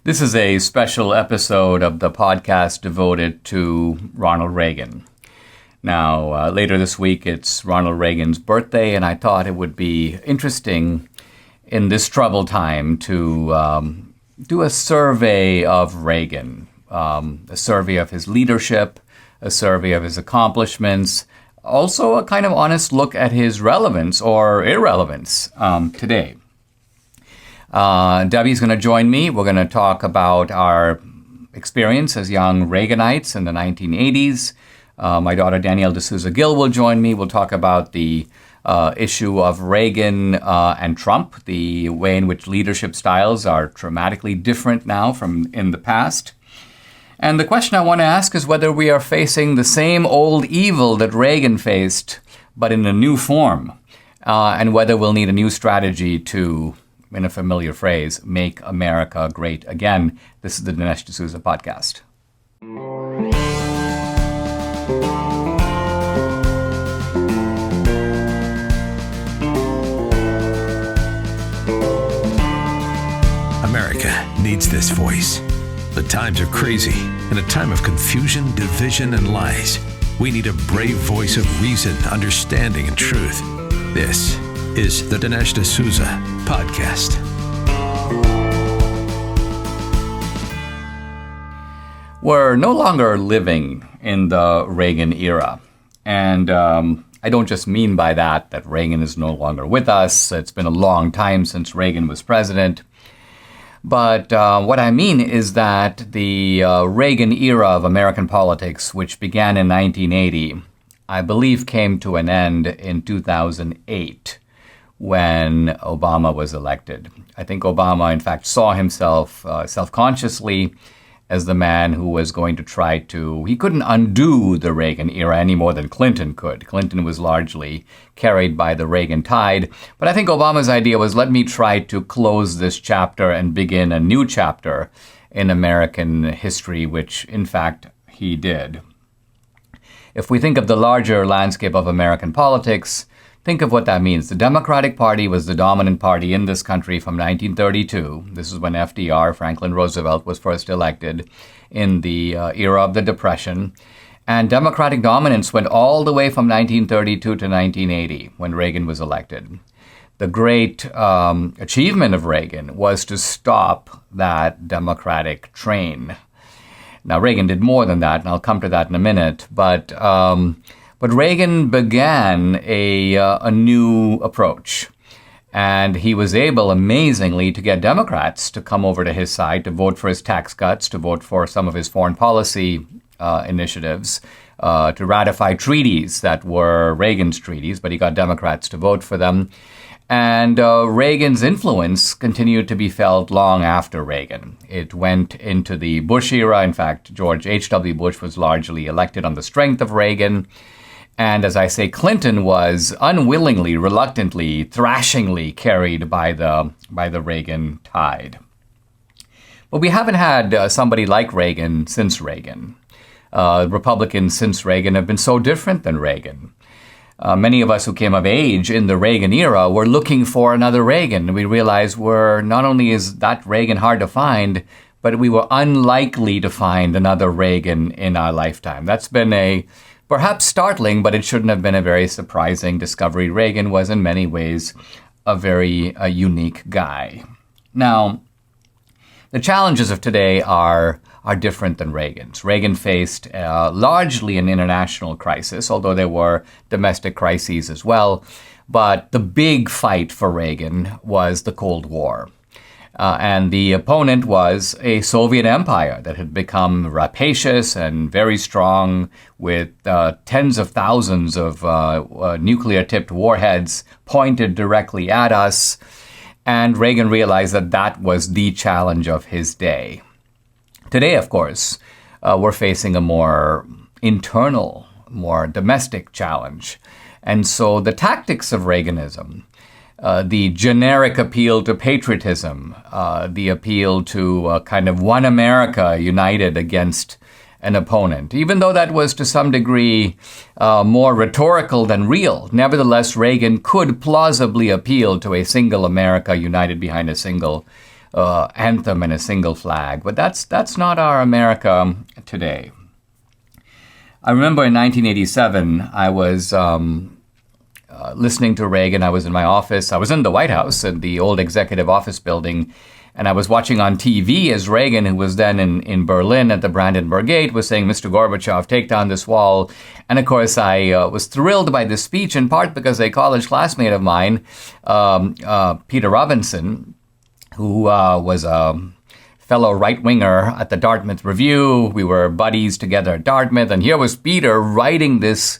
This is a special episode of the podcast devoted to Ronald Reagan. Now, later this week, it's Ronald Reagan's birthday, and I thought it would be interesting in this troubled time to do a survey of Reagan, a survey of his leadership, a survey of his accomplishments, also a kind of honest look at his relevance or irrelevance today. Debbie's going to join me. We're going to talk about our experience as young Reaganites in the 1980s. My daughter Danielle D'Souza Gill will join me. We'll talk about the issue of Reagan and Trump, the way in which leadership styles are dramatically different now from in the past. And the question I want to ask is whether we are facing the same old evil that Reagan faced, but in a new form, and whether we'll need a new strategy to, in a familiar phrase, make America great again. This is the Dinesh D'Souza podcast. America needs this voice. The times are crazy. In a time of confusion, division, and lies, we need a brave voice of reason, understanding, and truth. This is the Dinesh D'Souza podcast. We're no longer living in the Reagan era. And I don't just mean by that Reagan is no longer with us. It's been a long time since Reagan was president. But what I mean is that the Reagan era of American politics, which began in 1980, I believe came to an end in 2008 when Obama was elected. I think Obama, in fact, saw himself self-consciously as the man who was going to try to, he couldn't undo the Reagan era any more than Clinton could. Clinton was largely carried by the Reagan tide. But I think Obama's idea was, let me try to close this chapter and begin a new chapter in American history, which in fact he did. If we think of the larger landscape of American politics, think of what that means. The Democratic Party was the dominant party in this country from 1932. This is when FDR, Franklin Roosevelt, was first elected in the era of the Depression. And Democratic dominance went all the way from 1932 to 1980 when Reagan was elected. The great achievement of Reagan was to stop that Democratic train. Now, Reagan did more than that, and I'll come to that in a minute. But Reagan began a new approach, and he was able, amazingly, to get Democrats to come over to his side, to vote for his tax cuts, to vote for some of his foreign policy initiatives, to ratify treaties that were Reagan's treaties, but he got Democrats to vote for them. And Reagan's influence continued to be felt long after Reagan. It went into the Bush era. In fact, George H.W. Bush was largely elected on the strength of Reagan. And as I say, Clinton was unwillingly, reluctantly, thrashingly carried by the Reagan tide. But we haven't had somebody like Reagan since Reagan. Republicans since Reagan have been so different than Reagan. Many of us who came of age in the Reagan era were looking for another Reagan. We realized not only is that Reagan hard to find, but we were unlikely to find another Reagan in our lifetime. That's been a perhaps startling, but it shouldn't have been a very surprising discovery. Reagan was in many ways a very unique guy. Now, the challenges of today are different than Reagan's. Reagan faced largely an international crisis, although there were domestic crises as well. But the big fight for Reagan was the Cold War. And the opponent was a Soviet empire that had become rapacious and very strong, with tens of thousands of nuclear-tipped warheads pointed directly at us. And Reagan realized that that was the challenge of his day. Today, of course, we're facing a more internal, more domestic challenge. And so the tactics of Reaganism, the generic appeal to patriotism, the appeal to kind of one America united against an opponent, even though that was to some degree more rhetorical than real. Nevertheless, Reagan could plausibly appeal to a single America united behind a single anthem and a single flag. But that's not our America today. I remember in 1987, I was listening to Reagan. I was in my office. I was in the White House, in the old executive office building, and I was watching on TV as Reagan, who was then in Berlin at the Brandenburg Gate, was saying, "Mr. Gorbachev, take down this wall." And of course, I was thrilled by this speech, in part because a college classmate of mine, Peter Robinson, who was a fellow right-winger at the Dartmouth Review. We were buddies together at Dartmouth, and here was Peter writing this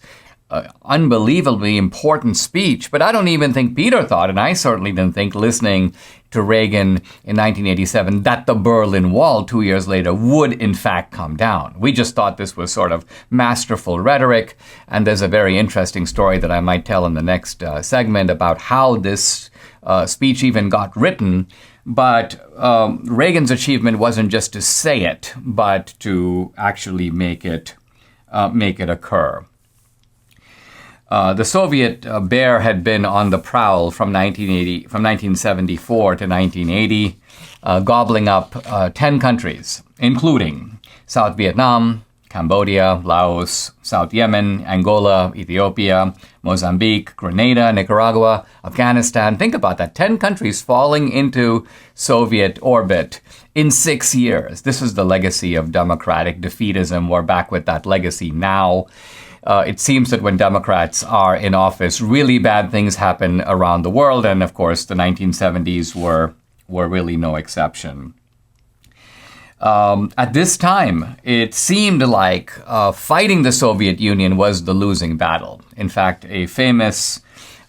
unbelievably important speech. But I don't even think Peter thought, and I certainly didn't think, listening to Reagan in 1987, that the Berlin Wall 2 years later would in fact come down. We just thought this was sort of masterful rhetoric, and there's a very interesting story that I might tell in the next segment about how this speech even got written. But Reagan's achievement wasn't just to say it, but to actually make it occur. The Soviet bear had been on the prowl from 1974 to 1980, gobbling up 10 countries, including South Vietnam, Cambodia, Laos, South Yemen, Angola, Ethiopia, Mozambique, Grenada, Nicaragua, Afghanistan. Think about that. 10 countries falling into Soviet orbit in 6 years. This is the legacy of democratic defeatism. We're back with that legacy now. It seems that when Democrats are in office, really bad things happen around the world. And of course, the 1970s were really no exception. At this time, it seemed like fighting the Soviet Union was the losing battle. In fact, a famous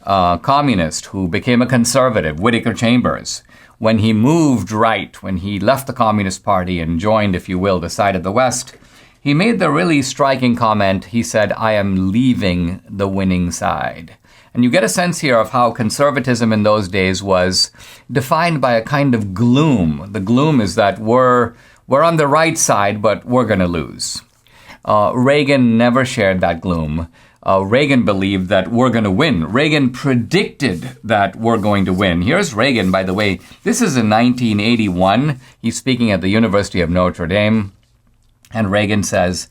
communist who became a conservative, Whittaker Chambers, when he moved right, when he left the Communist Party and joined, if you will, the side of the West, he made the really striking comment. He said, "I am leaving the winning side." And you get a sense here of how conservatism in those days was defined by a kind of gloom. The gloom is that we're on the right side, but we're going to lose. Reagan never shared that gloom. Reagan believed that we're going to win. Reagan predicted that we're going to win. Here's Reagan, by the way. This is in 1981. He's speaking at the University of Notre Dame. And Reagan says,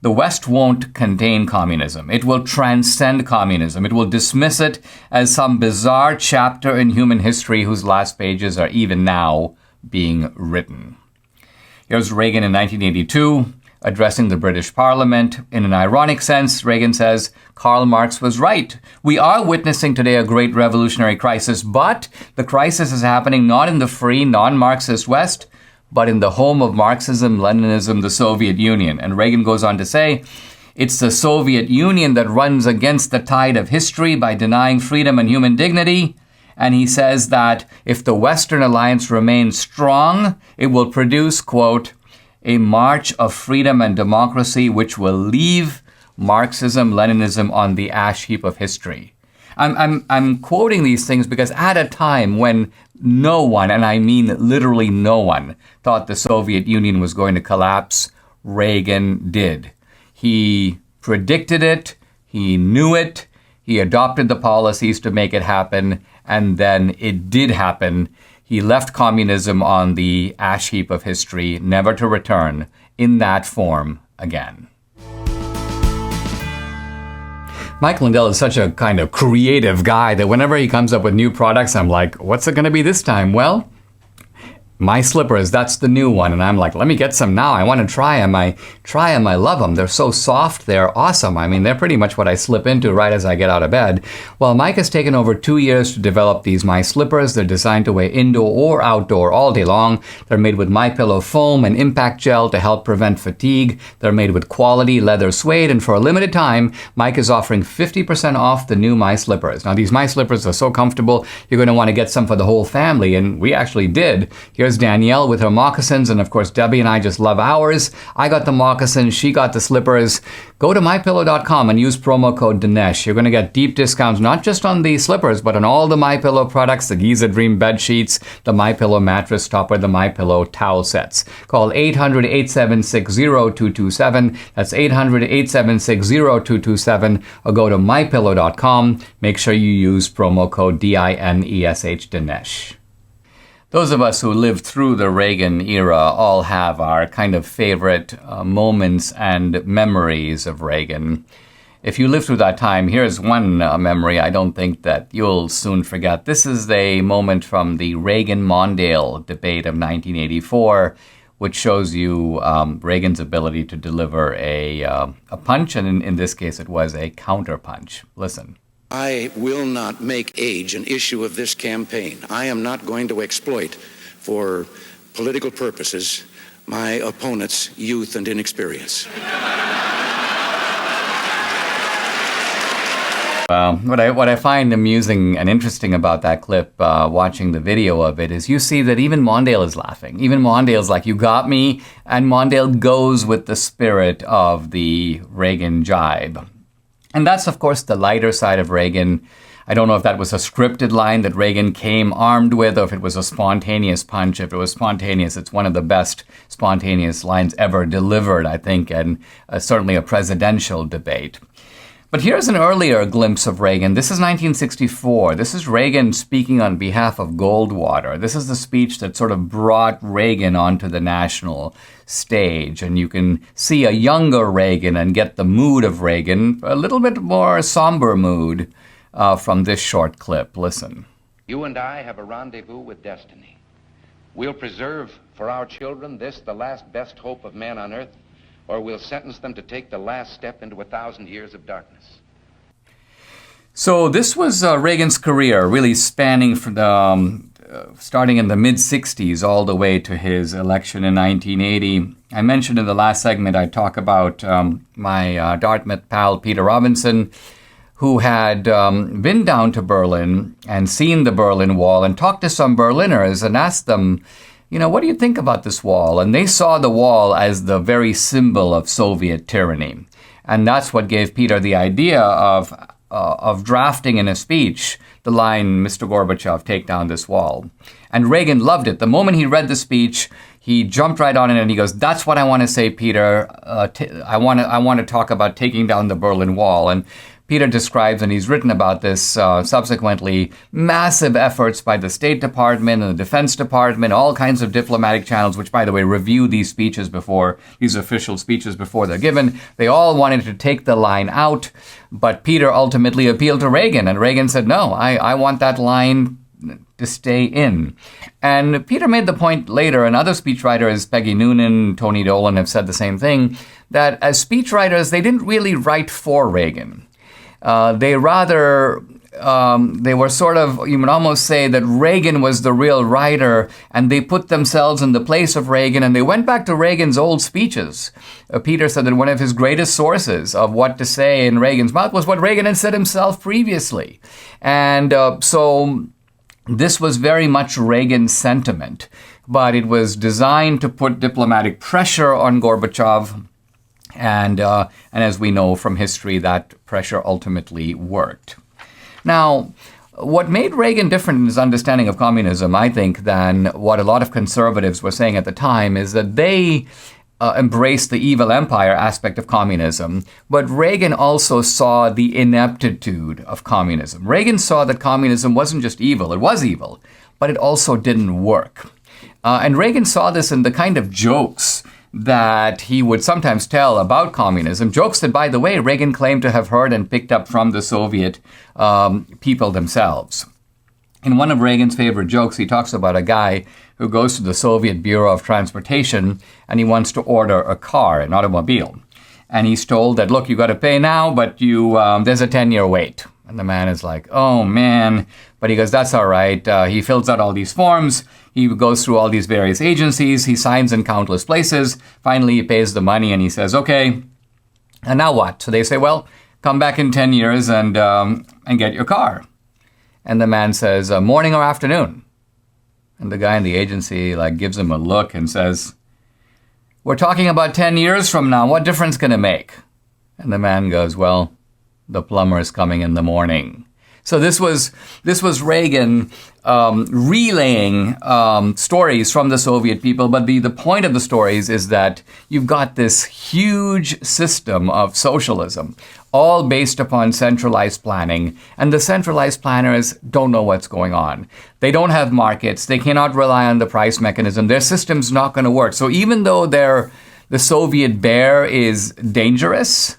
"The West won't contain communism. It will transcend communism. It will dismiss it as some bizarre chapter in human history whose last pages are even now being written." Here's Reagan in 1982 addressing the British Parliament. In an ironic sense, Reagan says, "Karl Marx was right. We are witnessing today a great revolutionary crisis, but the crisis is happening not in the free, non-Marxist West, but in the home of Marxism, Leninism, the Soviet Union." And Reagan goes on to say, "It's the Soviet Union that runs against the tide of history by denying freedom and human dignity." And he says that if the Western alliance remains strong, it will produce, quote, "a march of freedom and democracy which will leave Marxism, Leninism on the ash heap of history." I'm quoting these things because at a time when no one, and I mean literally no one, thought the Soviet Union was going to collapse, Reagan did. He predicted it, he knew it, he adopted the policies to make it happen, and then it did happen. He left communism on the ash heap of history, never to return in that form again. Mike Lindell is such a kind of creative guy that whenever he comes up with new products, I'm like, what's it going to be this time? Well, My slippers, that's the new one. And I'm like, let me get some now. I want to try them. I love them. They're so soft. They're awesome. I mean, they're pretty much what I slip into right as I get out of bed. Well, Mike has taken over 2 years to develop these My Slippers. They're designed to wear indoor or outdoor all day long. They're made with MyPillow foam and impact gel to help prevent fatigue. They're made with quality leather suede. And for a limited time, Mike is offering 50% off the new My Slippers. Now, these My Slippers are so comfortable, you're going to want to get some for the whole family. And we actually did. Here's Danielle with her moccasins, and of course Debbie and I just love ours. I got the moccasins, she got the slippers. Go to mypillow.com and use promo code Dinesh. You're going to get deep discounts not just on the slippers, but on all the MyPillow products, the Giza Dream bed sheets, the MyPillow mattress topper, the MyPillow towel sets. Call 800-876-0227. That's 800-876-0227, or go to mypillow.com. Make sure you use promo code DINESH, Dinesh. Those of us who lived through the Reagan era all have our kind of favorite moments and memories of Reagan. If you lived through that time, here's one memory I don't think that you'll soon forget. This is a moment from the Reagan-Mondale debate of 1984, which shows you Reagan's ability to deliver a punch, and in this case it was a counterpunch. Listen. I will not make age an issue of this campaign. I am not going to exploit for political purposes my opponent's youth and inexperience. What I find amusing and interesting about that clip, watching the video of it, is you see that even Mondale is laughing. Even Mondale's like, you got me, and Mondale goes with the spirit of the Reagan jibe. And that's, of course, the lighter side of Reagan. I don't know if that was a scripted line that Reagan came armed with, or if it was a spontaneous punch. If it was spontaneous, it's one of the best spontaneous lines ever delivered, I think, and certainly a presidential debate. But here's an earlier glimpse of Reagan. This is 1964. This is Reagan speaking on behalf of Goldwater. This is the speech that sort of brought Reagan onto the national stage. And you can see a younger Reagan and get the mood of Reagan, a little bit more somber mood from this short clip. Listen. You and I have a rendezvous with destiny. We'll preserve for our children this, the last best hope of man on earth, or we'll sentence them to take the last step into 1,000 years of darkness. So this was Reagan's career, really spanning from the, starting in the mid-'60s all the way to his election in 1980. I mentioned in the last segment I talk about my Dartmouth pal, Peter Robinson, who had been down to Berlin and seen the Berlin Wall and talked to some Berliners and asked them, you know, what do you think about this wall? And they saw the wall as the very symbol of Soviet tyranny. And that's what gave Peter the idea of drafting in a speech the line, Mr. Gorbachev, take down this wall. And Reagan loved it. The moment he read the speech, he jumped right on it and he goes, that's what I want to say, Peter. I want to talk about taking down the Berlin Wall. And Peter describes, and he's written about this subsequently, massive efforts by the State Department and the Defense Department, all kinds of diplomatic channels, which, by the way, review these speeches before, these official speeches before they're given. They all wanted to take the line out, but Peter ultimately appealed to Reagan, and Reagan said, no, I want that line to stay in. And Peter made the point later, and other speechwriters, Peggy Noonan, Tony Dolan, have said the same thing, that as speechwriters, they didn't really write for Reagan. They were sort of, you would almost say that Reagan was the real writer, and they put themselves in the place of Reagan, and they went back to Reagan's old speeches. Peter said that one of his greatest sources of what to say in Reagan's mouth was what Reagan had said himself previously. And so this was very much Reagan's sentiment, but it was designed to put diplomatic pressure on Gorbachev. And as we know from history, that pressure ultimately worked. Now, what made Reagan different in his understanding of communism, I think, than what a lot of conservatives were saying at the time, is that they embraced the evil empire aspect of communism, but Reagan also saw the ineptitude of communism. Reagan saw that communism wasn't just evil, it was evil, but it also didn't work. And Reagan saw this in the kind of jokes that he would sometimes tell about communism, jokes that, by the way, Reagan claimed to have heard and picked up from the Soviet people themselves. In one of Reagan's favorite jokes, he talks about a guy who goes to the Soviet Bureau of Transportation and he wants to order a car, an automobile. And he's told that, look, you got to pay now, but there's a 10-year wait. And the man is like, oh, man. But he goes, that's all right. He fills out all these forms. He goes through all these various agencies. He signs in countless places. Finally, he pays the money and he says, okay, and now what? So they say, well, come back in 10 years and get your car. And the man says, morning or afternoon? And the guy in the agency gives him a look and says, we're talking about 10 years from now. What difference can it make? And the man goes, well, the plumber is coming in the morning. So this was Reagan relaying stories from the Soviet people, but the point of the stories is that you've got this huge system of socialism all based upon centralized planning. And the centralized planners don't know what's going on. They don't have markets. They cannot rely on the price mechanism. Their system's not going to work. So even though the Soviet bear is dangerous,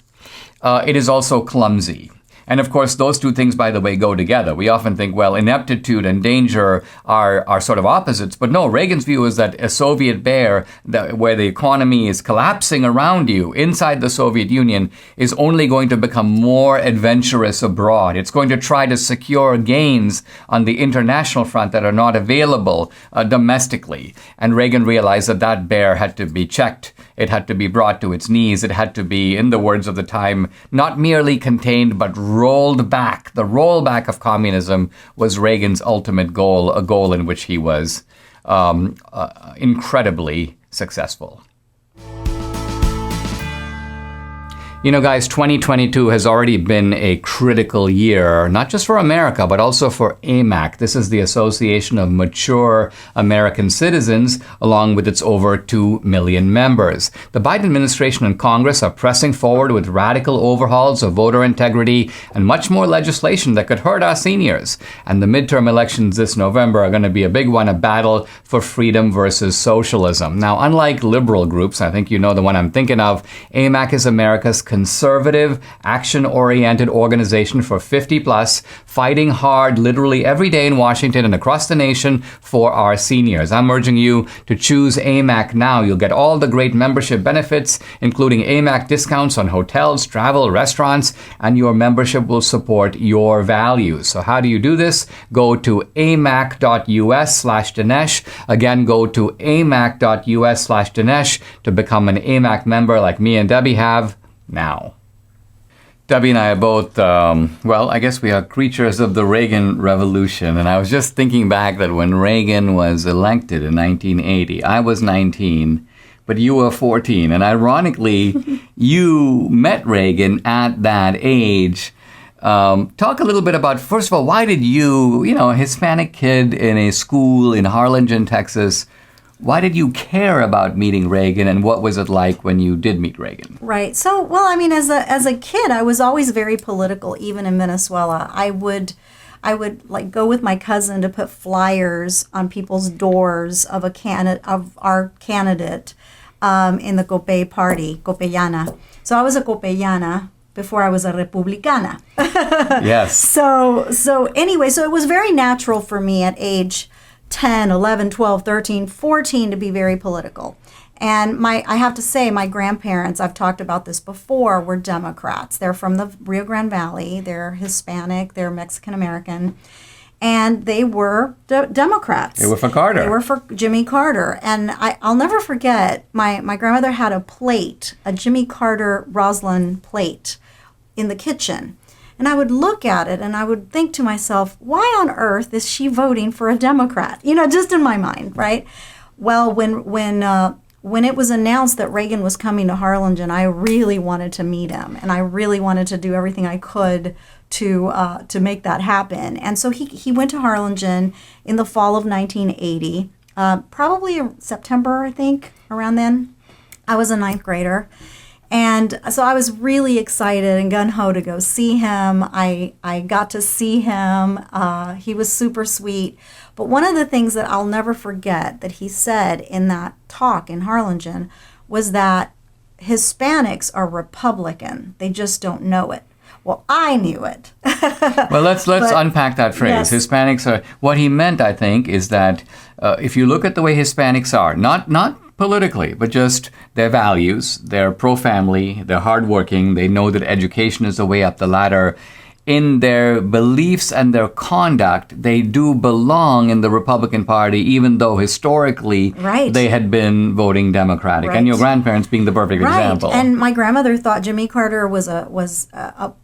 it is also clumsy. And of course, those two things, by the way, go together. We often think, well, ineptitude and danger are sort of opposites. But no, Reagan's view is that a Soviet bear, where the economy is collapsing around you inside the Soviet Union, is only going to become more adventurous abroad. It's going to try to secure gains on the international front that are not available domestically. And Reagan realized that that bear had to be checked. It had to be brought to its knees. It had to be, in the words of the time, not merely contained, but rolled back. The rollback of communism was Reagan's ultimate goal, a goal in which he was incredibly successful. You know, guys, 2022 has already been a critical year, not just for America, but also for AMAC. This is the Association of Mature American Citizens, along with its over 2 million members. The Biden administration and Congress are pressing forward with radical overhauls of voter integrity and much more legislation that could hurt our seniors. And the midterm elections this November are going to be a big one, a battle for freedom versus socialism. Now, unlike liberal groups, I think you know the one I'm thinking of, AMAC is America's conservative, action-oriented organization for 50 plus, fighting hard literally every day in Washington and across the nation for our seniors. I'm urging you to choose AMAC now. You'll get all the great membership benefits, including AMAC discounts on hotels, travel, restaurants, and your membership will support your values. So how do you do this? Go to amac.us/Dinesh. Again, go to amac.us/Dinesh to become an AMAC member like me and Debbie have now. Debbie and I are both, well, I guess we are creatures of the Reagan Revolution. And I was just thinking back that when Reagan was elected in 1980, I was 19, but you were 14. And ironically, you met Reagan at that age. Talk a little bit about, first of all, why did you, a Hispanic kid in a school in Harlingen, Texas, why did you care about meeting Reagan, and what was it like when you did meet Reagan? Right. So, well, I mean, as a kid, I was always very political, even in Venezuela. I would like go with my cousin to put flyers on people's doors of our candidate in the Copey party, Copeyana. So I was a Copeyana before I was a Republicana. Yes. So anyway, so it was very natural for me at age 10, 11, 12, 13, 14 to be very political. And I have to say, my grandparents, I've talked about this before, were Democrats. They're from the Rio Grande Valley. They're Hispanic. They're Mexican American. And they were Democrats. They were for Carter. They were for Jimmy Carter. And I'll never forget, my grandmother had a plate, a Jimmy Carter Roslyn plate in the kitchen. And I would look at it and I would think to myself, why on earth is she voting for a Democrat? Just in my mind, right? Well, when it was announced that Reagan was coming to Harlingen, I really wanted to meet him, and I really wanted to do everything I could to make that happen. And so he went to Harlingen in the fall of 1980, probably September, I think, around then. I was a ninth grader. And so I was really excited and gung-ho to go see him. I got to see him. He was super sweet. But one of the things that I'll never forget that he said in that talk in Harlingen was that Hispanics are Republican. They just don't know it. Well, I knew it. Well, let's unpack that phrase. Yes. Hispanics are, what he meant, I think, is that if you look at the way Hispanics are, not politically, but just their values, they're pro-family, they're hardworking, they know that education is the way up the ladder. In their beliefs and their conduct, they do belong in the Republican Party, even though historically they had been voting Democratic. Right. And your grandparents being the perfect example. And my grandmother thought Jimmy Carter was a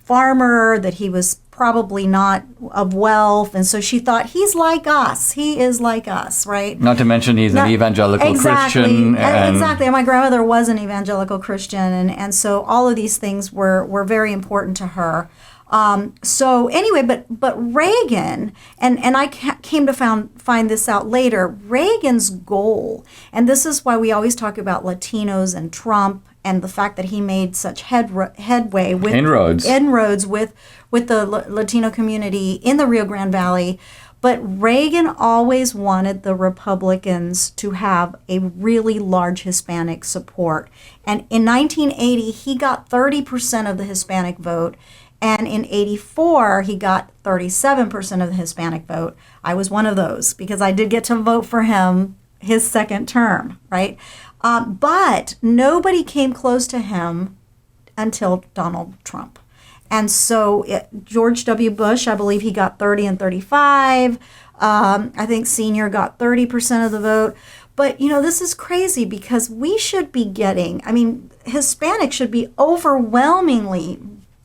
farmer, that he was probably not of wealth, and so she thought, he's like us. He is like us, right? Not to mention he's an evangelical Christian. Exactly. And my grandmother was an evangelical Christian, and so all of these things were very important to her. So anyway, but Reagan, and I came to find this out later, Reagan's goal, and this is why we always talk about Latinos and Trump and the fact that he made such headway with inroads with the Latino community in the Rio Grande Valley. But Reagan always wanted the Republicans to have a really large Hispanic support. And in 1980, he got 30% of the Hispanic vote. And in 84, he got 37% of the Hispanic vote. I was one of those because I did get to vote for him his second term, right? But nobody came close to him until Donald Trump. And so George W. Bush, I believe he got 30 and 35. I think Senior got 30% of the vote. But, this is crazy because we should be getting, Hispanics should be overwhelmingly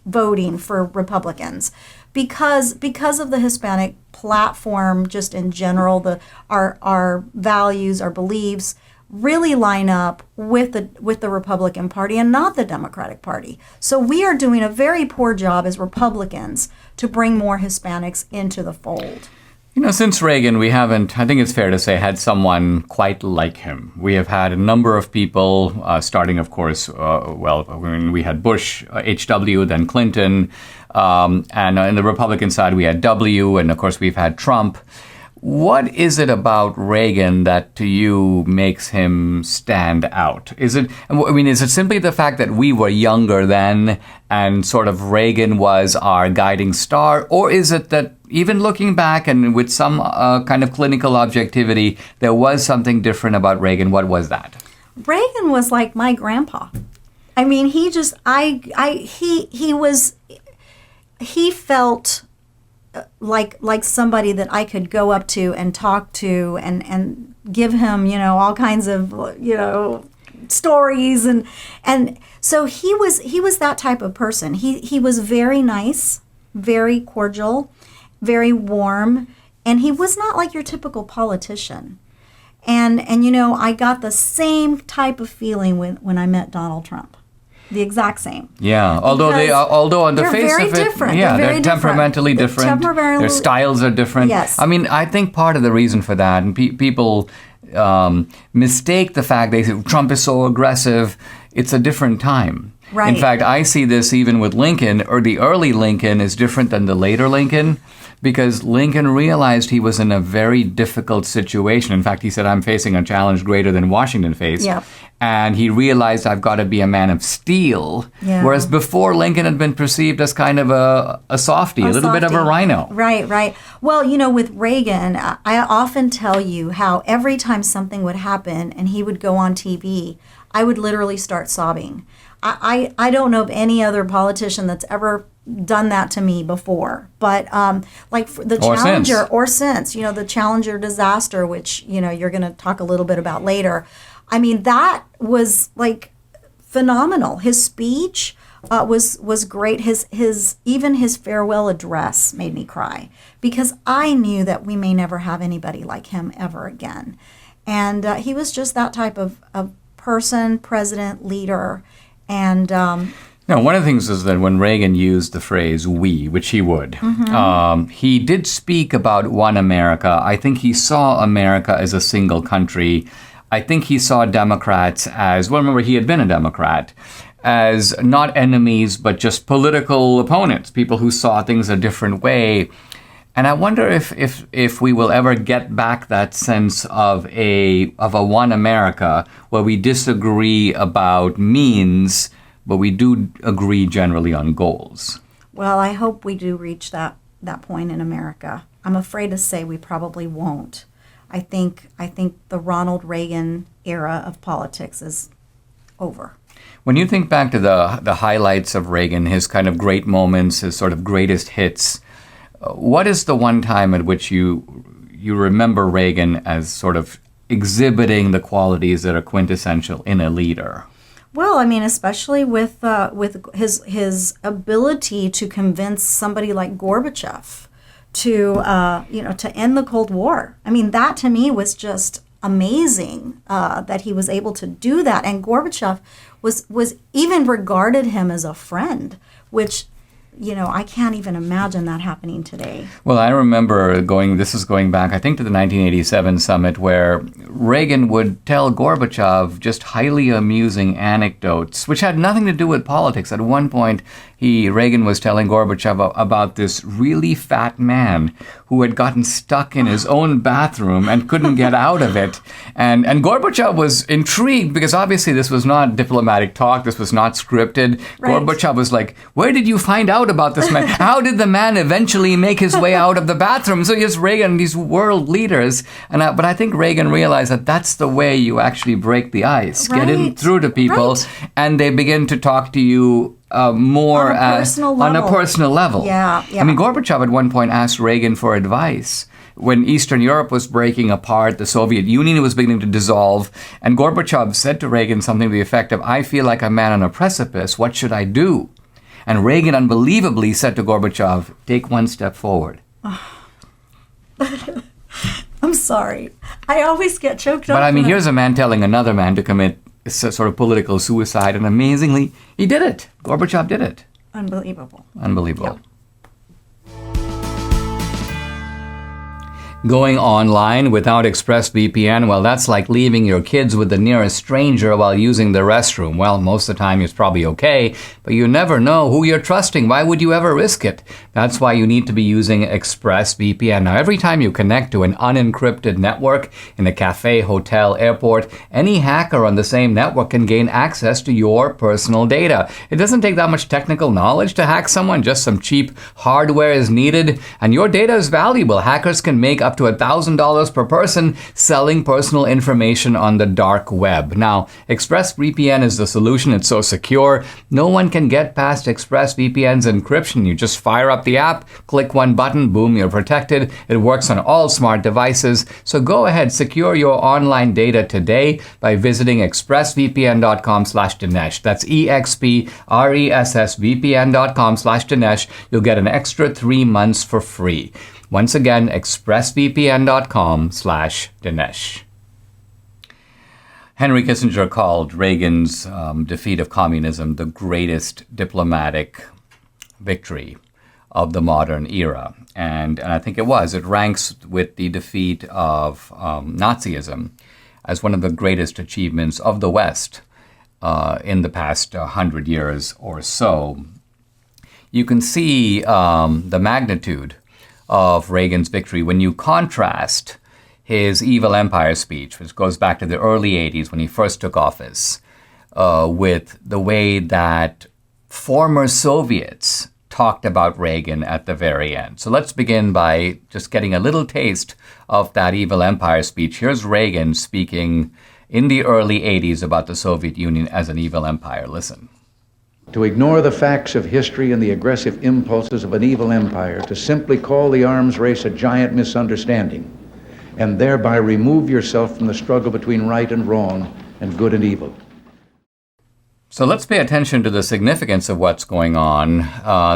voting for Republicans because of the Hispanic platform, just in general, our values, our beliefs really line up with the Republican Party and not the Democratic Party. So we are doing a very poor job as Republicans to bring more Hispanics into the fold. Since Reagan, we haven't, I think it's fair to say, had someone quite like him. We have had a number of people, starting, of course, when we had Bush, H.W., then Clinton, and on the Republican side, we had W., and of course, we've had Trump. What is it about Reagan that to you makes him stand out? Is it simply the fact that we were younger then and sort of Reagan was our guiding star? Or is it that even looking back and with some kind of clinical objectivity, there was something different about Reagan? What was that? Reagan was like my grandpa. He felt like somebody that I could go up to and talk to and give him, all kinds of, stories. And so he was that type of person. He was very nice, very cordial, very warm, and he was not like your typical politician. And I got the same type of feeling when I met Donald Trump. The exact same. Yeah, although on the face of it, different. They're temperamentally different. Their styles are different. Yes. I think part of the reason for that, and people mistake the fact they say Trump is so aggressive. It's a different time. Right. In fact, I see this even with Lincoln, or the early Lincoln is different than the later Lincoln, because Lincoln realized he was in a very difficult situation. In fact, he said, I'm facing a challenge greater than Washington faced. Yep. And he realized I've got to be a man of steel. Yeah. Whereas before, Lincoln had been perceived as kind of a softie, a little bit of a rhino. Right. Well, with Reagan, I often tell you how every time something would happen and he would go on TV, I would literally start sobbing. I don't know of any other politician that's ever done that to me before, but like the Challenger or since the Challenger disaster, which you're going to talk a little bit about later. That was like phenomenal. His speech was great. Even his farewell address made me cry because I knew that we may never have anybody like him ever again, and he was just that type of person, president, leader. And now, one of the things is that when Reagan used the phrase "we," which he would, he did speak about one America. I think he saw America as a single country. I think he saw Democrats as, well, remember, he had been a Democrat, as not enemies, but just political opponents, people who saw things a different way. And I wonder if we will ever get back that sense of a one America where we disagree about means, but we do agree generally on goals. Well, I hope we do reach that point in America. I'm afraid to say we probably won't. I think the Ronald Reagan era of politics is over. When you think back to the highlights of Reagan, his kind of great moments, his sort of greatest hits, what is the one time at which you remember Reagan as sort of exhibiting the qualities that are quintessential in a leader? Well, especially with his ability to convince somebody like Gorbachev to end the Cold War. That to me was just amazing that he was able to do that. And Gorbachev was even regarded him as a friend, which I can't even imagine that happening today. Well, I remember this is going back, I think, to the 1987 summit, where Reagan would tell Gorbachev just highly amusing anecdotes, which had nothing to do with politics. At one point, Reagan was telling Gorbachev about this really fat man who had gotten stuck in his own bathroom and couldn't get out of it. And Gorbachev was intrigued because obviously this was not diplomatic talk. This was not scripted. Right. Gorbachev was like, where did you find out about this man? How did the man eventually make his way out of the bathroom? So here's Reagan, these world leaders. But I think Reagan realized that that's the way you actually break the ice. Right. Get in through to people, and they begin to talk to you more on a personal level. Yeah. I mean, Gorbachev at one point asked Reagan for advice. When Eastern Europe was breaking apart, the Soviet Union was beginning to dissolve, and Gorbachev said to Reagan something to the effect of, I feel like a man on a precipice, what should I do? And Reagan unbelievably said to Gorbachev, take one step forward. I'm sorry. I always get choked up. But I mean, here's a man telling another man to commit sort of political suicide, and amazingly, he did it. Gorbachev did it. Unbelievable. Unbelievable. Yeah. Going online without ExpressVPN, well, that's like leaving your kids with the nearest stranger while using the restroom. Well, most of the time it's probably okay, but you never know who you're trusting. Why would you ever risk it? That's why you need to be using ExpressVPN. Now, every time you connect to an unencrypted network in a cafe, hotel, airport, any hacker on the same network can gain access to your personal data. It doesn't take that much technical knowledge to hack someone. Just some cheap hardware is needed, and your data is valuable. Hackers can make up to $1,000 per person selling personal information on the dark web. Now, ExpressVPN is the solution. It's so secure. No one can get past ExpressVPN's encryption. You just fire up the app, click one button, boom, you're protected. It works on all smart devices. So go ahead, secure your online data today by visiting expressvpn.com/Dinesh. That's expressvpn.com/Dinesh. You'll get an extra 3 months for free. Once again, expressvpn.com/Dinesh. Henry Kissinger called Reagan's defeat of communism the greatest diplomatic victory of the modern era. And I think it was. It ranks with the defeat of Nazism as one of the greatest achievements of the West in the past 100 years or so. You can see the magnitude of Reagan's victory when you contrast his evil empire speech, which goes back to the early 80s when he first took office, with the way that former Soviets talked about Reagan at the very end. So let's begin by just getting a little taste of that evil empire speech. Here's Reagan speaking in the early 80s about the Soviet Union as an evil empire. Listen. To ignore the facts of history and the aggressive impulses of an evil empire, to simply call the arms race a giant misunderstanding, and thereby remove yourself from the struggle between right and wrong and good and evil. So let's pay attention to the significance of what's going on.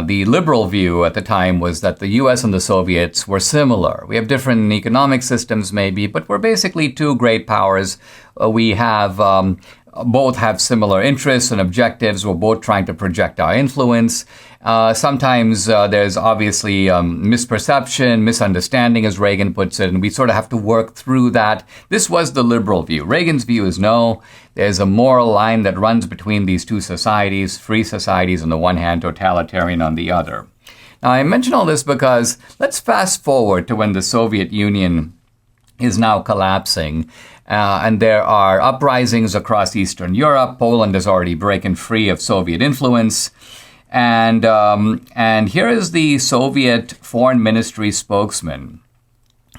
The liberal view at the time was that the U.S. and the Soviets were similar. We have different economic systems maybe, but we're basically two great powers. We have both have similar interests and objectives. We're both trying to project our influence. Sometimes there's obviously misperception, misunderstanding, as Reagan puts it, and we sort of have to work through that. This was the liberal view. Reagan's view is no, there's a moral line that runs between these two societies, free societies on the one hand, totalitarian on the other. Now, I mention all this because let's fast forward to when the Soviet Union is now collapsing. And there are uprisings across Eastern Europe. Poland is already breaking free of Soviet influence. And here is the Soviet Foreign Ministry spokesman,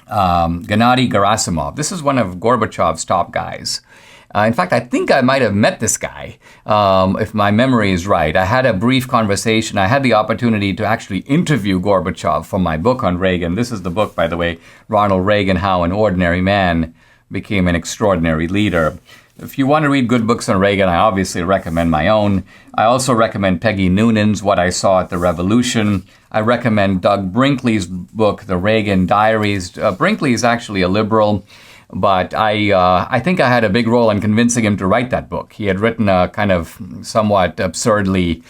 Gennady Gerasimov. This is one of Gorbachev's top guys. In fact, I think I might have met this guy, if my memory is right. I had a brief conversation. I had the opportunity to actually interview Gorbachev for my book on Reagan. This is the book, by the way, Ronald Reagan, How an Ordinary Man Became an Extraordinary Leader. If you want to read good books on Reagan, I obviously recommend my own. I also recommend Peggy Noonan's What I Saw at the Revolution. I recommend Doug Brinkley's book, The Reagan Diaries. Brinkley is actually a liberal, but I think I had a big role in convincing him to write that book. He had written a kind of somewhat absurdly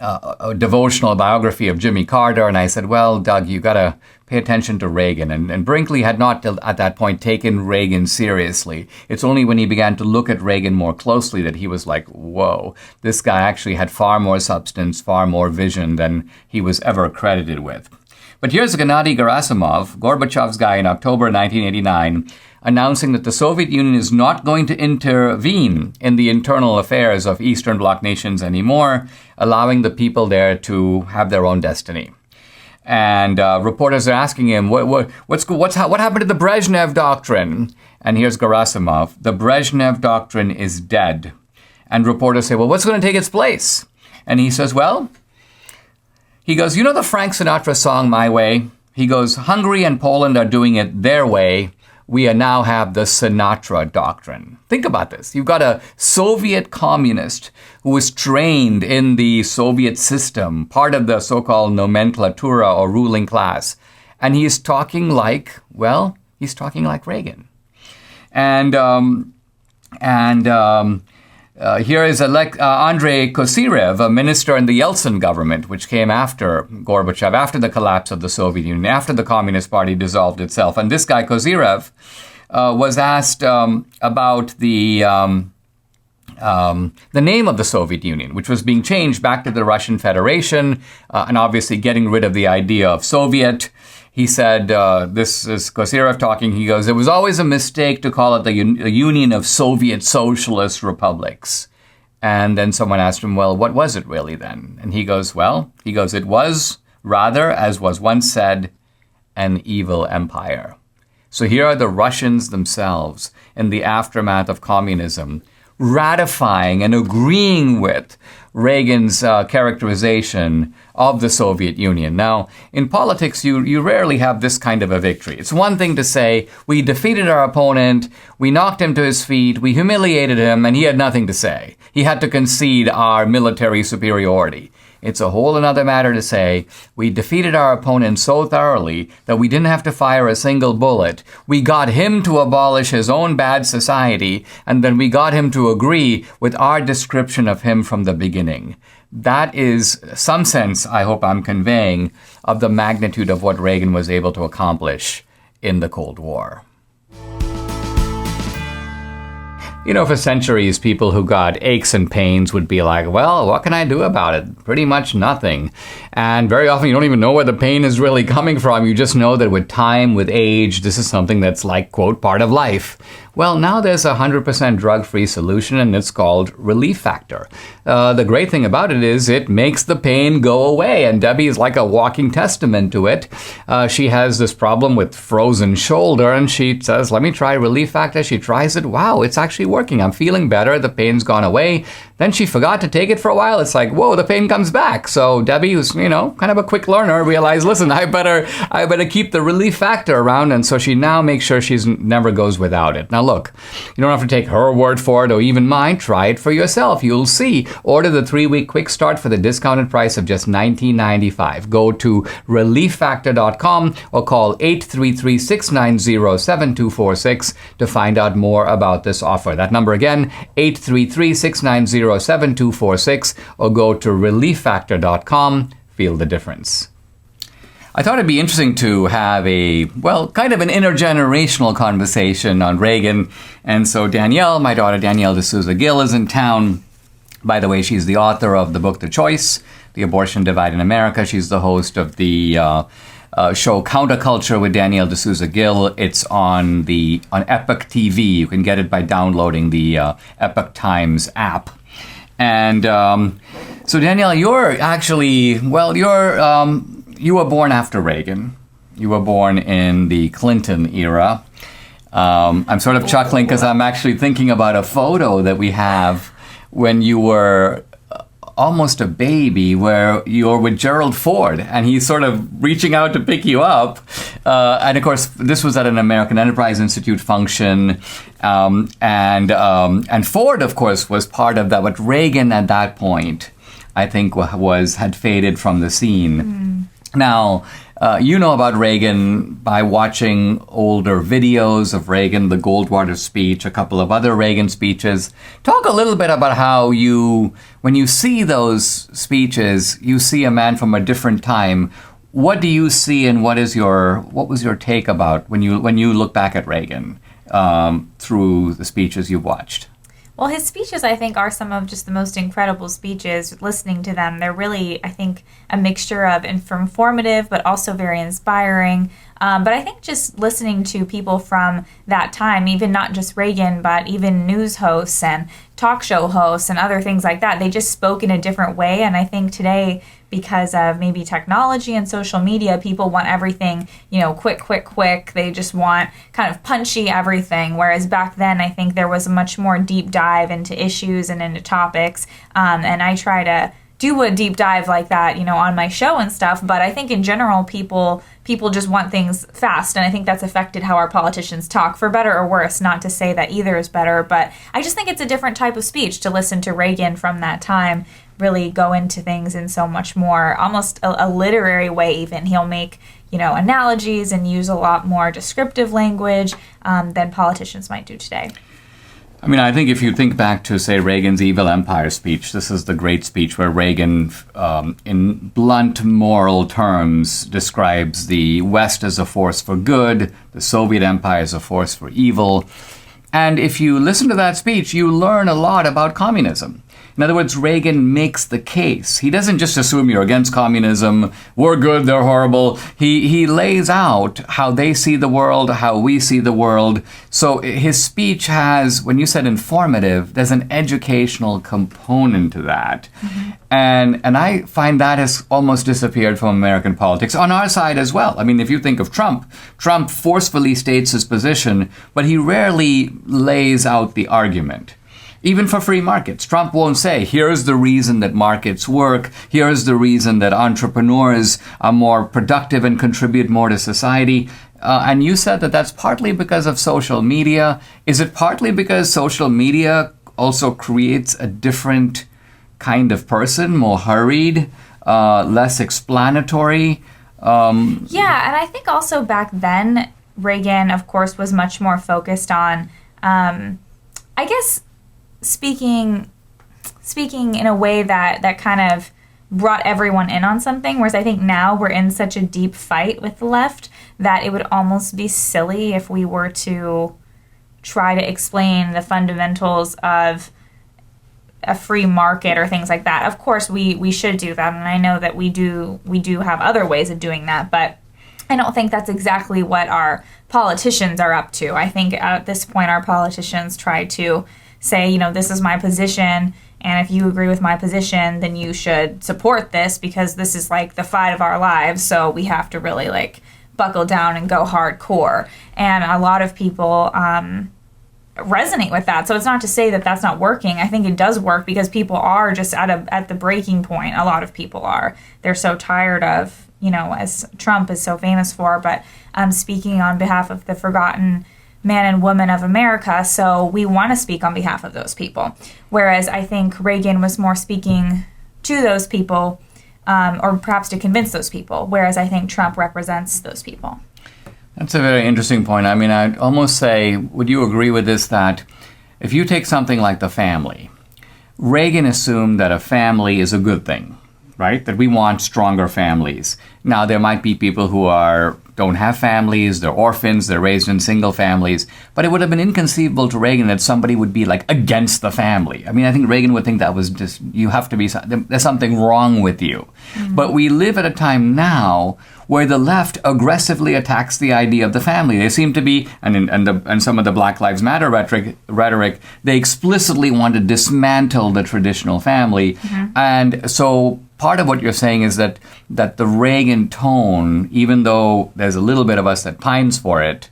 a devotional biography of Jimmy Carter, and I said, well, Doug, you got to pay attention to Reagan. And Brinkley had not, at that point, taken Reagan seriously. It's only when he began to look at Reagan more closely that he was like, whoa, this guy actually had far more substance, far more vision than he was ever credited with. But here's Gennady Gerasimov, Gorbachev's guy, in October 1989, announcing that the Soviet Union is not going to intervene in the internal affairs of Eastern Bloc nations anymore, allowing the people there to have their own destiny. And reporters are asking him, what happened to the Brezhnev Doctrine? And here's Gerasimov, the Brezhnev Doctrine is dead. And reporters say, well, what's going to take its place? And he says, he goes, you know the Frank Sinatra song, My Way? He goes, Hungary and Poland are doing it their way. We now have the Sinatra Doctrine. Think about this. You've got a Soviet communist who was trained in the Soviet system, part of the so-called nomenklatura or ruling class. And he's talking like Reagan. And here is Andrei Kosyrev, a minister in the Yeltsin government, which came after Gorbachev, after the collapse of the Soviet Union, after the Communist Party dissolved itself. And this guy, Kosyrev, was asked about the name of the Soviet Union, which was being changed back to the Russian Federation, and obviously getting rid of the idea of Soviet. He said, this is Kosyrev talking, he goes, it was always a mistake to call it the Union of Soviet Socialist Republics. And then someone asked him, well, what was it really then? And he goes, it was rather, as was once said, an evil empire. So here are the Russians themselves in the aftermath of communism, ratifying and agreeing with Reagan's characterization of the Soviet Union. Now, in politics, you rarely have this kind of a victory. It's one thing to say, we defeated our opponent, we knocked him to his feet, we humiliated him, and he had nothing to say. He had to concede our military superiority. It's a whole another matter to say, we defeated our opponent so thoroughly that we didn't have to fire a single bullet. We got him to abolish his own bad society, and then we got him to agree with our description of him from the beginning. That is some sense, I hope I'm conveying, of the magnitude of what Reagan was able to accomplish in the Cold War. You know, for centuries, people who got aches and pains would be like, well, what can I do about it? Pretty much nothing. And very often you don't even know where the pain is really coming from. You just know that with time, with age, this is something that's like, quote, part of life. Well, now there's a 100% drug-free solution, and it's called Relief Factor. The great thing about it is it makes the pain go away, and Debbie is like a walking testament to it. She has this problem with frozen shoulder, and she says, let me try Relief Factor. She tries it. Wow, it's actually working. I'm feeling better. The pain's gone away. Then she forgot to take it for a while. It's like, whoa, the pain comes back. So Debbie, who's, kind of a quick learner, realized, listen, I better keep the Relief Factor around. And so she now makes sure she never goes without it. Now, look, you don't have to take her word for it or even mine. Try it for yourself. You'll see. Order the 3-week quick start for the discounted price of just $19.95. Go to relieffactor.com or call 833-690-7246 to find out more about this offer. That number again, 833-690-7246, or go to relieffactor.com. Feel the difference. I thought it'd be interesting to have kind of an intergenerational conversation on Reagan. And so Danielle, my daughter Danielle D'Souza Gill, is in town. By the way, she's the author of the book The Choice, The Abortion Divide in America. She's the host of the show Counterculture with Danielle D'Souza Gill. It's on Epoch TV. You can get it by downloading the Epoch Times app. And so Danielle, you were born after Reagan. You were born in the Clinton era. I'm sort of chuckling because I'm actually thinking about a photo that we have when you were almost a baby, where you're with Gerald Ford, and he's sort of reaching out to pick you up. And of course, this was at an American Enterprise Institute function. And Ford, of course, was part of that. But Reagan at that point, I think, had faded from the scene. Now, You know about Reagan by watching older videos of Reagan, the Goldwater speech, a couple of other Reagan speeches. Talk a little bit about how when you see those speeches, you see a man from a different time. What do you see, and what was your take about when you look back at Reagan through the speeches you've watched? Well, his speeches, I think, are some of just the most incredible speeches. Listening to them, they're really, I think, a mixture of informative but also very inspiring. But I think just listening to people from that time, even not just Reagan, but even news hosts and talk show hosts and other things like that, they just spoke in a different way. And I think today, because of maybe technology and social media, people want everything, quick. They just want kind of punchy everything. Whereas back then, I think there was a much more deep dive into issues and into topics. And I try to do a deep dive like that, on my show and stuff. But I think in general, people just want things fast. And I think that's affected how our politicians talk, for better or worse. Not to say that either is better, but I just think it's a different type of speech to listen to Reagan from that time really go into things in so much more, almost a literary way even. He'll make, analogies and use a lot more descriptive language than politicians might do today. I mean, I think if you think back to, say, Reagan's Evil Empire speech, this is the great speech where Reagan, in blunt moral terms, describes the West as a force for good, the Soviet Empire as a force for evil. And if you listen to that speech, you learn a lot about communism. In other words, Reagan makes the case. He doesn't just assume you're against communism, we're good, they're horrible. He lays out how they see the world, how we see the world. So his speech has, when you said informative, there's an educational component to that. Mm-hmm. And I find that has almost disappeared from American politics, on our side as well. I mean, if you think of Trump forcefully states his position, but he rarely lays out the argument. Even for free markets, Trump won't say, here's the reason that markets work, here's the reason that entrepreneurs are more productive and contribute more to society. And you said that that's partly because of social media. Is it partly because social media also creates a different kind of person, more hurried, less explanatory? Yeah, and I think also back then, Reagan, of course, was much more focused on, I guess, speaking in a way that kind of brought everyone in on something, whereas I think now we're in such a deep fight with the left that it would almost be silly if we were to try to explain the fundamentals of a free market or things like that. Of course, we should do that, and I know that we do have other ways of doing that, but I don't think that's exactly what our politicians are up to. I think at this point our politicians try to say, this is my position, and if you agree with my position, then you should support this because this is like the fight of our lives, so we have to really buckle down and go hardcore. And a lot of people resonate with that. So it's not to say that that's not working. I think it does work because people are just at the breaking point. A lot of people are. They're so tired of, as Trump is so famous for, but speaking on behalf of the forgotten man and woman of America, so we want to speak on behalf of those people. Whereas I think Reagan was more speaking to those people, or perhaps to convince those people, whereas I think Trump represents those people. That's a very interesting point. I mean, I'd almost say, would you agree with this, that if you take something like the family, Reagan assumed that a family is a good thing, right? That we want stronger families. Now, there might be people who don't have families, they're orphans, they're raised in single families, but it would have been inconceivable to Reagan that somebody would be against the family. I mean, I think Reagan would think that was just, you have to be, there's something wrong with you. Mm-hmm. But we live at a time now where the left aggressively attacks the idea of the family. They seem to be, and some of the Black Lives Matter rhetoric, they explicitly want to dismantle the traditional family. Mm-hmm. And so part of what you're saying is that the Reagan tone, even though there's a little bit of us that pines for it,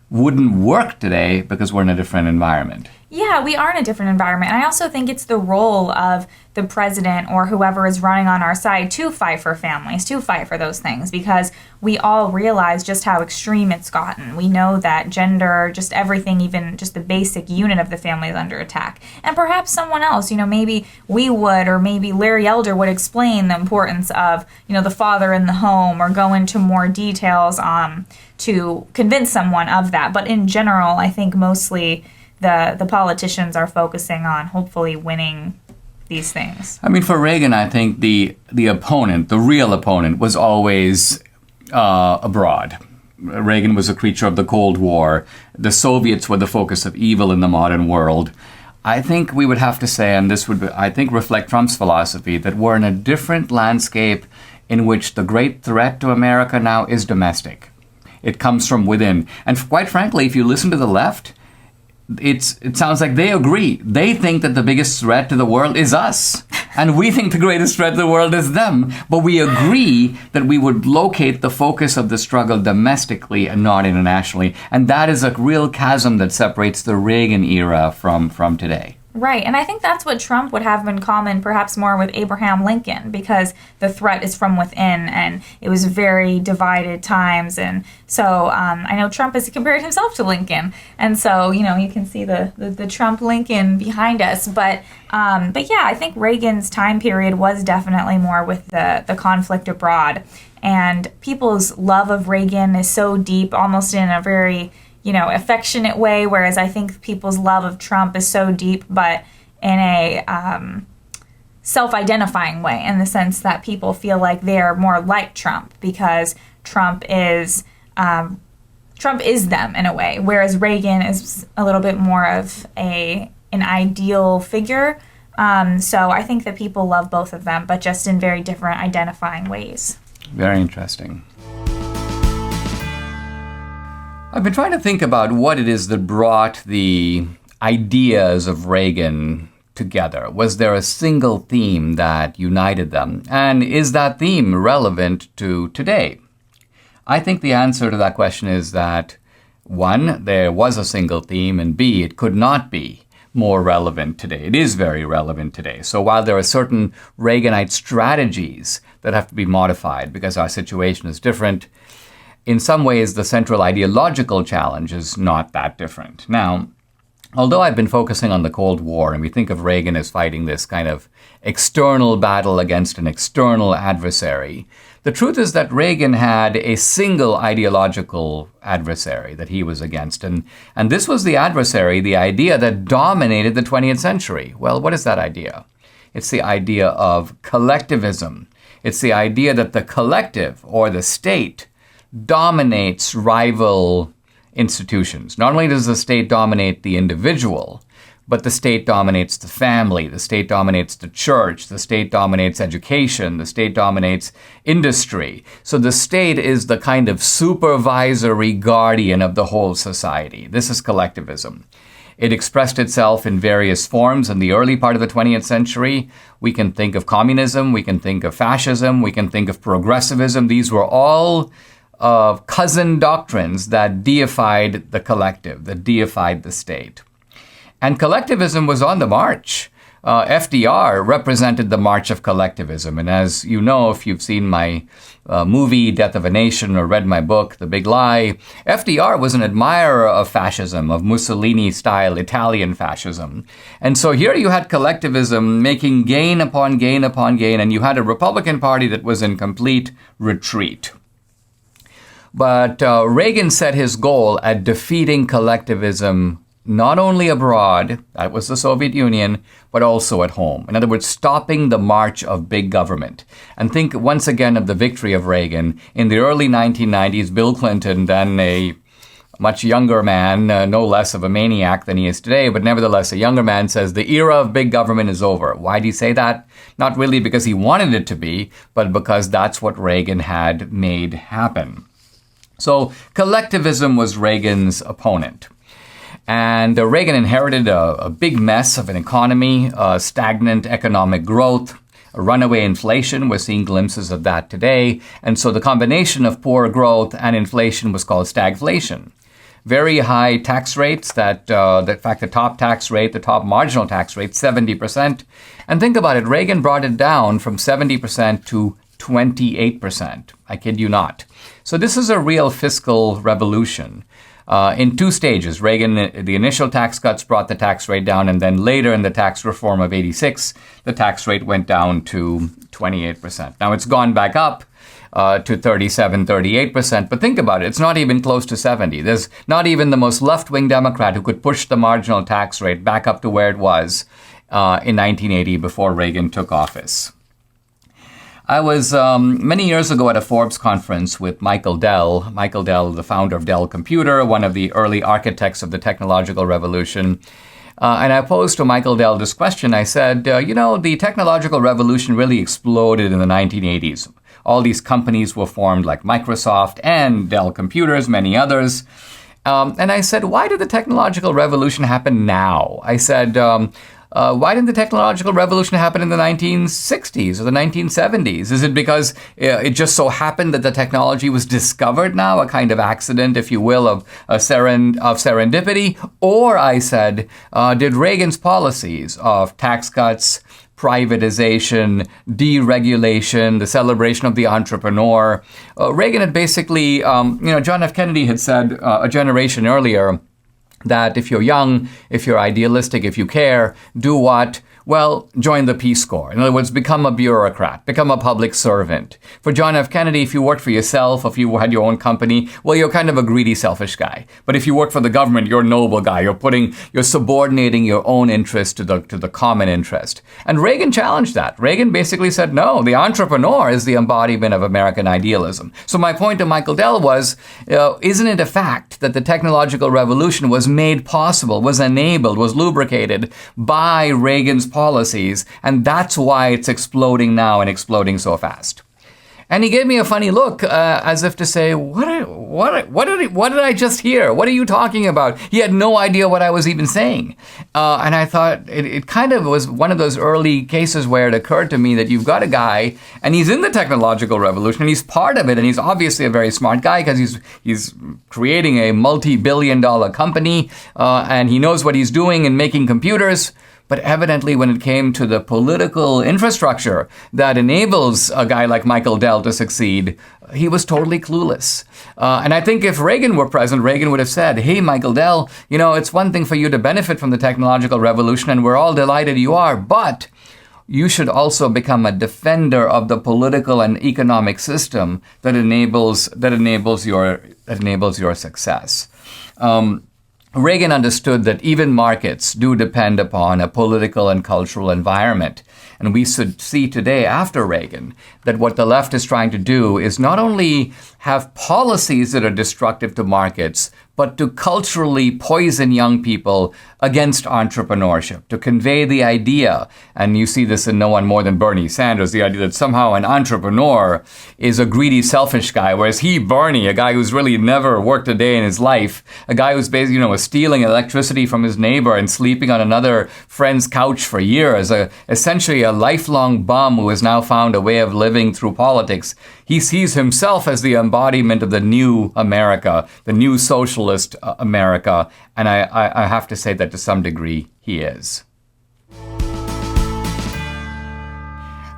wouldn't work today because we're in a different environment. Yeah, we are in a different environment. And I also think it's the role of the president or whoever is running on our side to fight for families, to fight for those things. Because we all realize just how extreme it's gotten. We know that gender, just everything, even just the basic unit of the family is under attack. And perhaps someone else, maybe we would, or maybe Larry Elder would explain the importance of, the father in the home, or go into more details to convince someone of that. But in general, I think mostly the politicians are focusing on hopefully winning these things. I mean, for Reagan, I think the opponent, the real opponent, was always abroad. Reagan was a creature of the Cold War. The Soviets were the focus of evil in the modern world. I think we would have to say, and this would, I think, reflect Trump's philosophy, that we're in a different landscape in which the great threat to America now is domestic. It comes from within. And quite frankly, if you listen to the left, it sounds like they agree. They think that the biggest threat to the world is us. And we think the greatest threat to the world is them. But we agree that we would locate the focus of the struggle domestically and not internationally. And that is a real chasm that separates the Reagan era from today. Right, and I think that's what Trump would have in common perhaps more with Abraham Lincoln, because the threat is from within, and it was very divided times. And so I know Trump has compared himself to Lincoln, and so you can see the Trump-Lincoln behind us. But yeah, I think Reagan's time period was definitely more with the conflict abroad, and people's love of Reagan is so deep, almost in a very affectionate way, whereas I think people's love of Trump is so deep, but in a self-identifying way, in the sense that people feel like they're more like Trump because Trump is them in a way, whereas Reagan is a little bit more of an ideal figure. So I think that people love both of them, but just in very different identifying ways. Very interesting. I've been trying to think about what it is that brought the ideas of Reagan together. Was there a single theme that united them? And is that theme relevant to today? I think the answer to that question is that, one, there was a single theme, and B, it could not be more relevant today. It is very relevant today. So while there are certain Reaganite strategies that have to be modified because our situation is different, in some ways, the central ideological challenge is not that different. Now, although I've been focusing on the Cold War, and we think of Reagan as fighting this kind of external battle against an external adversary, the truth is that Reagan had a single ideological adversary that he was against. And this was the adversary, the idea that dominated the 20th century. Well, what is that idea? It's the idea of collectivism. It's the idea that the collective, or the state, dominates rival institutions. Not only does the state dominate the individual, but the state dominates the family, the state dominates the church, the state dominates education, the state dominates industry. So the state is the kind of supervisory guardian of the whole society. This is collectivism. It expressed itself in various forms in the early part of the 20th century. We can think of communism, we can think of fascism, we can think of progressivism. These were all cousin doctrines that deified the collective, that deified the state. And collectivism was on the march. FDR represented the march of collectivism. And as you know, if you've seen my movie, Death of a Nation, or read my book, The Big Lie, FDR was an admirer of fascism, of Mussolini-style Italian fascism. And so here you had collectivism making gain upon gain upon gain, and you had a Republican Party that was in complete retreat. But Reagan set his goal at defeating collectivism not only abroad, that was the Soviet Union, but also at home. In other words, stopping the march of big government. And think once again of the victory of Reagan. In the early 1990s, Bill Clinton, then a much younger man, no less of a maniac than he is today, but nevertheless a younger man, says the era of big government is over. Why did he say that? Not really because he wanted it to be, but because that's what Reagan had made happen. So collectivism was Reagan's opponent. And Reagan inherited a big mess of an economy, stagnant economic growth, runaway inflation. We're seeing glimpses of that today. And so the combination of poor growth and inflation was called stagflation. Very high tax rates, in fact, the top tax rate, the top marginal tax rate, 70%. And think about it, Reagan brought it down from 70% to 28%. I kid you not. So this is a real fiscal revolution. In two stages. Reagan, the initial tax cuts brought the tax rate down, and then later in the tax reform of 86, the tax rate went down to 28%. Now it's gone back up to 37, 38%, but think about it, it's not even close to 70. There's not even the most left-wing Democrat who could push the marginal tax rate back up to where it was in 1980 before Reagan took office. I was many years ago at a Forbes conference with Michael Dell. Michael Dell, the founder of Dell Computer, one of the early architects of the technological revolution. And I posed to Michael Dell this question. I said, the technological revolution really exploded in the 1980s. All these companies were formed like Microsoft and Dell Computers, many others. And I said, why did the technological revolution happen now? I said, why didn't the technological revolution happen in the 1960s or the 1970s? Is it because it just so happened that the technology was discovered now, a kind of accident, if you will, of serendipity? Or, I said, did Reagan's policies of tax cuts, privatization, deregulation, the celebration of the entrepreneur, Reagan had basically, John F. Kennedy had said a generation earlier, that if you're young, if you're idealistic, if you care, do what? Well, join the Peace Corps. In other words, become a bureaucrat, become a public servant. For John F. Kennedy, if you worked for yourself, if you had your own company, well, you're kind of a greedy, selfish guy. But if you work for the government, you're a noble guy. You're subordinating your own interest to the common interest. And Reagan challenged that. Reagan basically said, no, the entrepreneur is the embodiment of American idealism. So my point to Michael Dell was, isn't it a fact that the technological revolution was made possible, was enabled, was lubricated by Reagan's policies, and that's why it's exploding now and exploding so fast. And he gave me a funny look, as if to say, what did I just hear? What are you talking about? He had no idea what I was even saying. And I thought it kind of was one of those early cases where it occurred to me that you've got a guy, and he's in the technological revolution, and he's part of it, and he's obviously a very smart guy because he's creating a multi-billion-dollar company, and he knows what he's doing in making computers. But evidently, when it came to the political infrastructure that enables a guy like Michael Dell to succeed, he was totally clueless. And I think if Reagan were present, Reagan would have said, hey, Michael Dell, it's one thing for you to benefit from the technological revolution, and we're all delighted you are, but you should also become a defender of the political and economic system that enables your success. Reagan understood that even markets do depend upon a political and cultural environment. And we should see today, after Reagan, that what the left is trying to do is not only have policies that are destructive to markets, but to culturally poison young people against entrepreneurship, to convey the idea, and you see this in no one more than Bernie Sanders, the idea that somehow an entrepreneur is a greedy, selfish guy, whereas he, Bernie, a guy who's really never worked a day in his life, a guy who's basically, was stealing electricity from his neighbor and sleeping on another friend's couch for years, essentially a lifelong bum who has now found a way of living through politics. He sees himself as the embodiment of the new America, the new socialist America, and I have to say that to some degree he is.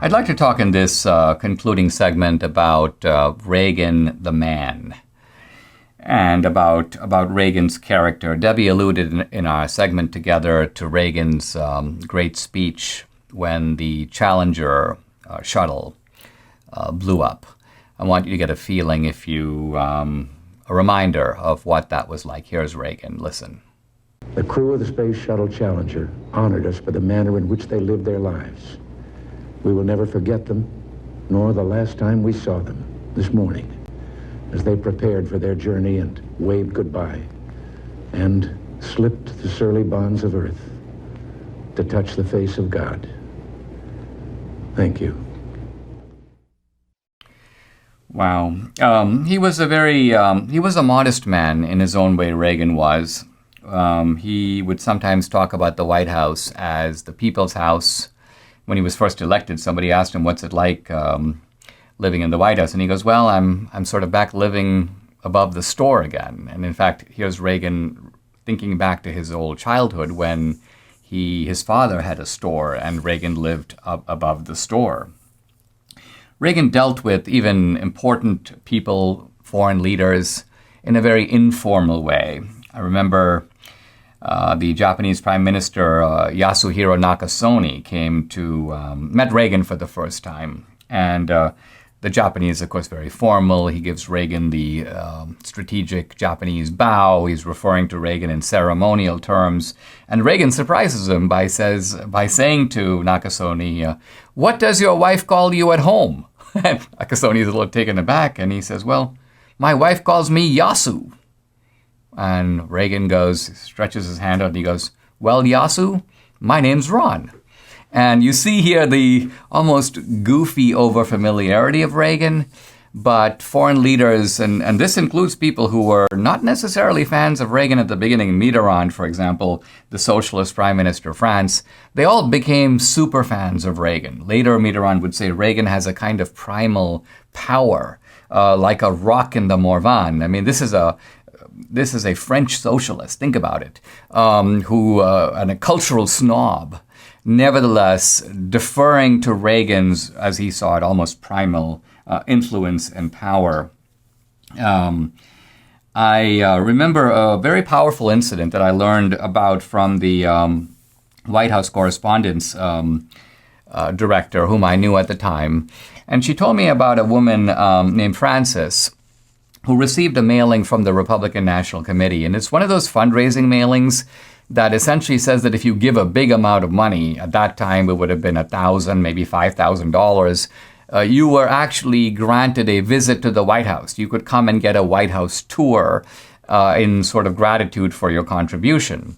I'd like to talk in this concluding segment about Reagan the man and about Reagan's character. Debbie alluded in our segment together to Reagan's great speech when the Challenger shuttle blew up. I want you to get a feeling, a reminder of what that was like. Here's Reagan. Listen. The crew of the Space Shuttle Challenger honored us for the manner in which they lived their lives. We will never forget them, nor the last time we saw them, this morning, as they prepared for their journey and waved goodbye and slipped the surly bonds of earth to touch the face of God. Thank you. Wow. He was a modest man in his own way, Reagan was. He would sometimes talk about the White House as the people's house. When he was first elected, somebody asked him, what's it like living in the White House? And he goes, well, I'm sort of back living above the store again. And in fact, here's Reagan thinking back to his old childhood when his father had a store and Reagan lived up above the store. Reagan dealt with even important people, foreign leaders, in a very informal way. I remember the Japanese Prime Minister Yasuhiro Nakasone met Reagan for the first time. And the Japanese, of course, very formal. He gives Reagan the strategic Japanese bow. He's referring to Reagan in ceremonial terms. And Reagan surprises him by saying to Nakasone, "What does your wife call you at home?" And Nakasone is a little taken aback, and he says, "Well, my wife calls me Yasu." And Reagan stretches his hand out, and he goes, "Well, Yasu, my name's Ron." And you see here the almost goofy over-familiarity of Reagan, but foreign leaders, and this includes people who were not necessarily fans of Reagan at the beginning, Mitterrand, for example, the socialist prime minister of France, they all became super fans of Reagan. Later, Mitterrand would say Reagan has a kind of primal power, like a rock in the Morvan. I mean, this is a French socialist, think about it, and a cultural snob, nevertheless deferring to Reagan's, as he saw it, almost primal influence and power. I remember a very powerful incident that I learned about from the White House correspondence director, whom I knew at the time. And she told me about a woman named Frances, who received a mailing from the Republican National Committee. And it's one of those fundraising mailings that essentially says that if you give a big amount of money, at that time it would have been $1,000, maybe $5,000, you were actually granted a visit to the White House. You could come and get a White House tour in sort of gratitude for your contribution.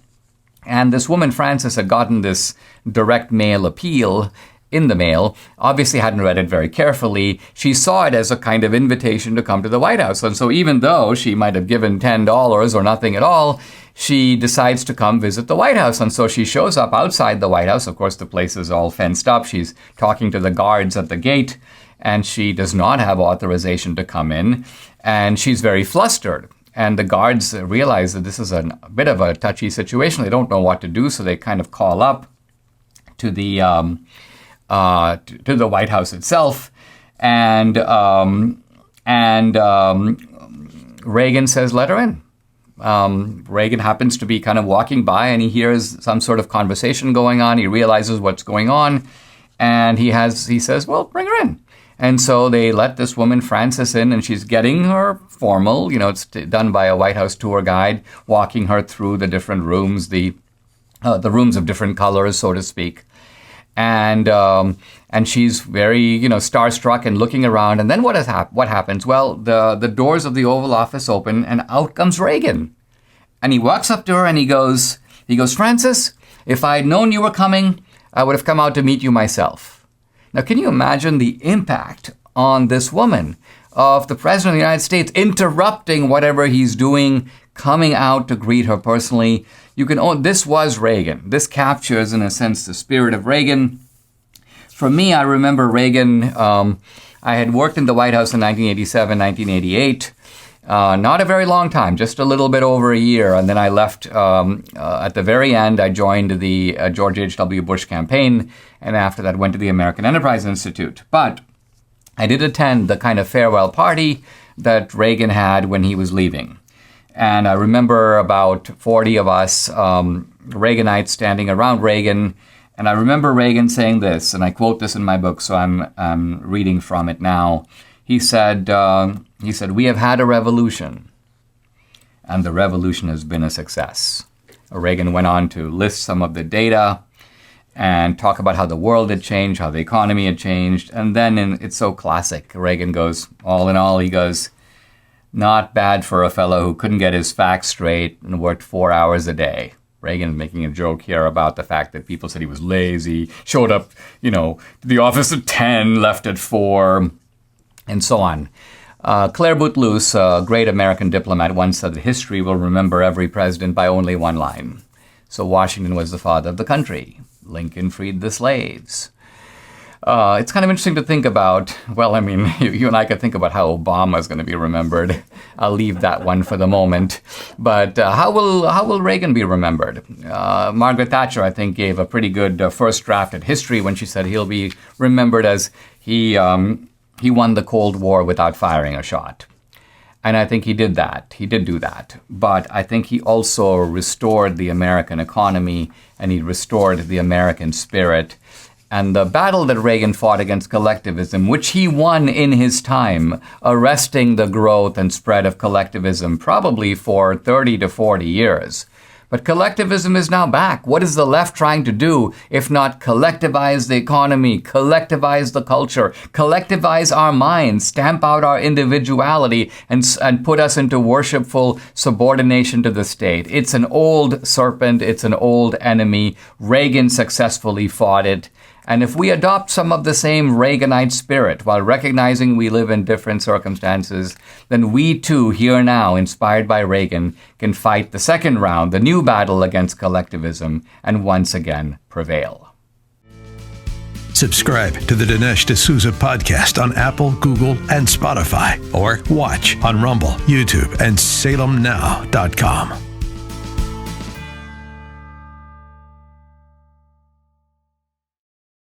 And this woman, Frances, had gotten this direct mail appeal in the mail, obviously hadn't read it very carefully. She saw it as a kind of invitation to come to the White House. And so even though she might have given $10 or nothing at all, she decides to come visit the White House. And so she shows up outside the White House. Of course, the place is all fenced up. She's talking to the guards at the gate, and she does not have authorization to come in. And she's very flustered. And the guards realize that this is a bit of a touchy situation. They don't know what to do, so they kind of call up to the White House itself, and Reagan says, "Let her in." Reagan happens to be kind of walking by, and he hears some sort of conversation going on. He realizes what's going on, and he says, "Well, bring her in." And so they let this woman, Frances, in, and she's getting her formal, it's done by a White House tour guide, walking her through the different rooms, the rooms of different colors, so to speak. And she's very, starstruck and looking around. And then what happens? Well, the doors of the Oval Office open, and out comes Reagan. And he walks up to her and he goes, "Frances, if I had known you were coming, I would have come out to meet you myself." Now, can you imagine the impact on this woman of the President of the United States interrupting whatever he's doing, coming out to greet her personally? This was Reagan. This captures, in a sense, the spirit of Reagan. For me, I remember Reagan. I had worked in the White House in 1987, 1988. Not a very long time, just a little bit over a year. And then I left at the very end. I joined the George H.W. Bush campaign, and after that went to the American Enterprise Institute. But I did attend the kind of farewell party that Reagan had when he was leaving. And I remember about 40 of us Reaganites standing around Reagan. And I remember Reagan saying this, and I quote this in my book, so I'm reading from it now. He said, "We have had a revolution, and the revolution has been a success." Reagan went on to list some of the data and talk about how the world had changed, how the economy had changed. And then it's so classic. Reagan goes, all in all, he goes, "Not bad for a fellow who couldn't get his facts straight and worked 4 hours a day." Reagan making a joke here about the fact that people said he was lazy, showed up, to the office at 10, left at 4, and so on. Claire Boutellus, a great American diplomat, once said that history will remember every president by only one line. So Washington was the father of the country. Lincoln freed the slaves. It's kind of interesting to think about. Well, I mean, you and I could think about how Obama is going to be remembered. I'll leave that one for the moment. But how will Reagan be remembered? Margaret Thatcher, I think, gave a pretty good first draft at history when she said he'll be remembered as he he won the Cold War without firing a shot. And I think he did that. He did do that. But I think he also restored the American economy, and he restored the American spirit. And the battle that Reagan fought against collectivism, which he won in his time, arresting the growth and spread of collectivism probably for 30 to 40 years. But collectivism is now back. What is the left trying to do if not collectivize the economy, collectivize the culture, collectivize our minds, stamp out our individuality, and put us into worshipful subordination to the state? It's an old serpent. It's an old enemy. Reagan successfully fought it. And if we adopt some of the same Reaganite spirit while recognizing we live in different circumstances, then we too, here now, inspired by Reagan, can fight the second round, the new battle against collectivism, and once again prevail. Subscribe to the Dinesh D'Souza podcast on Apple, Google, and Spotify, or watch on Rumble, YouTube, and SalemNow.com.